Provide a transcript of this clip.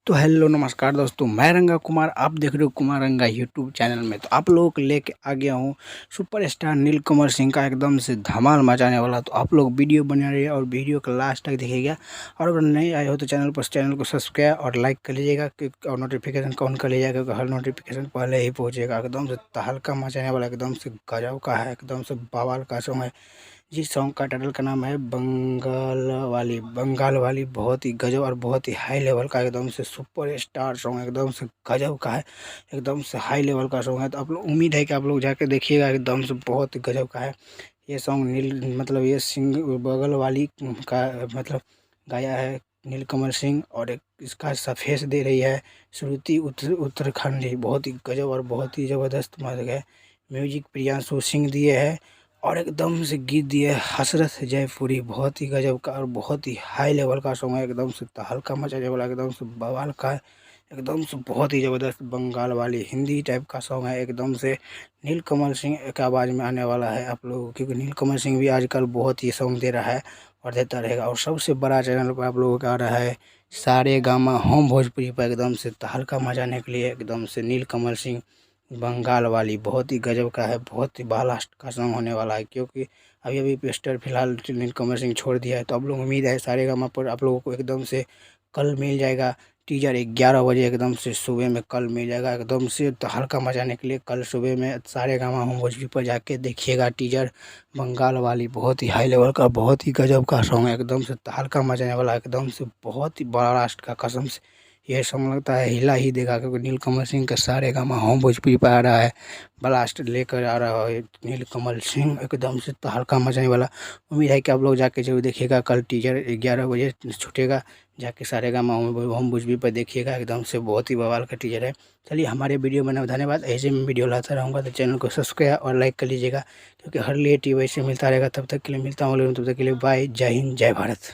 तो हेलो नमस्कार दोस्तों, मैं रंगा कुमार। आप देख रहे हो कुमार रंगा यूट्यूब चैनल में। तो आप लोगों को लेके आ गया हूँ सुपरस्टार नीलकमल सिंह का एकदम से धमाल मचाने वाला। तो आप लोग वीडियो बना रहे हैं और वीडियो का लास्ट तक देखिएगा। और अगर नहीं आए हो तो चैनल को सब्सक्राइब और लाइक कर लीजिएगा और नोटिफिकेशन ऑन कर लीजिएगा, क्योंकि हर नोटिफिकेशन पहले ही पहुँचेगा। एकदम से तहलका मचाने वाला, एकदम से गजब का है, एकदम से बवाल का सॉन्ग है। जिस सॉन्ग का टाइटल का नाम है बंगाल वाली। बहुत ही गजब और बहुत ही हाई लेवल का, एकदम से सुपर स्टार सॉन्ग, एकदम से गजब का है, एकदम से हाई लेवल का सॉन्ग है। तो आप लोग उम्मीद है कि आप लोग जाके देखिएगा, एकदम से बहुत ही गजब का है ये सॉन्ग। ये सिंग बगल वाली का मतलब गाया है नीलकमल सिंह, और एक इसका सफेस दे रही है श्रुति उत्तराखंडी। बहुत ही गजब और बहुत ही ज़बरदस्त मज़ा है। म्यूजिक प्रियांशु सिंह दिए है और एकदम से गीत दिए हसरत जयपुरी। बहुत ही गजब का और बहुत ही हाई लेवल का सॉन्ग है, एकदम से तहलका मचाने वाला, एकदम से बवाल का है, एकदम से बहुत ही ज़बरदस्त बंगाल वाली हिंदी टाइप का सॉन्ग है। एकदम से नीलकमल सिंह एक आवाज़ में आने वाला है आप लोगों को, क्योंकि नीलकमल सिंह भी आजकल बहुत ही सॉन्ग दे रहा है और देता रहेगा। और सबसे बड़ा चैनल पर आप लोगों का आ रहा है सारे गामा होम भोजपुरी पर, एकदम से तहलका मचाने के लिए एकदम से नीलकमल सिंह बंगाल वाली। बहुत ही गजब का है, बहुत ही बालास्ट का सॉन्ग होने वाला है, क्योंकि अभी अभी पेस्टर फिलहाल नीलकमल सिंह छोड़ दिया है। तो आप लोग उम्मीद है सारेगामा पर आप लोगों को एकदम से कल मिल जाएगा टीजर 11 बजे, एकदम से सुबह में कल मिल जाएगा। एकदम से तहलका मचाने के लिए कल सुबह में सारेगामा होम भोजपुरी पर जाके देखिएगा टीजर बंगाल वाली। बहुत ही हाई लेवल का, बहुत ही गजब का सॉन्ग है, एकदम से तहलका मचाने वाला, एकदम से बहुत ही बालास्ट का कसम से ये सॉन्ग लगता है हिला ही देगा, क्योंकि नीलकमल सिंह का सारेगामा होम भोजपुरी पर आ रहा है, ब्लास्ट लेकर आ रहा है नीलकमल सिंह, एकदम से तहलका मचाने वाला। उम्मीद है कि आप लोग जाके जरूर देखिएगा, कल टीजर 11 बजे छूटेगा, जाके सारेगामा होम भोजपुरी पर देखिएगा। एकदम से बहुत ही बवाल का टीजर है। चलिए, हमारे वीडियो बनाने धन्यवाद। ऐसे में वीडियो लाता रहूँगा, तो चैनल को सब्सक्राइब और लाइक कर लीजिएगा, क्योंकि हर लेट वैसे मिलता रहेगा। तब तक के लिए मिलता हूँ, तब तक के लिए बाय, जय हिंद, जय भारत।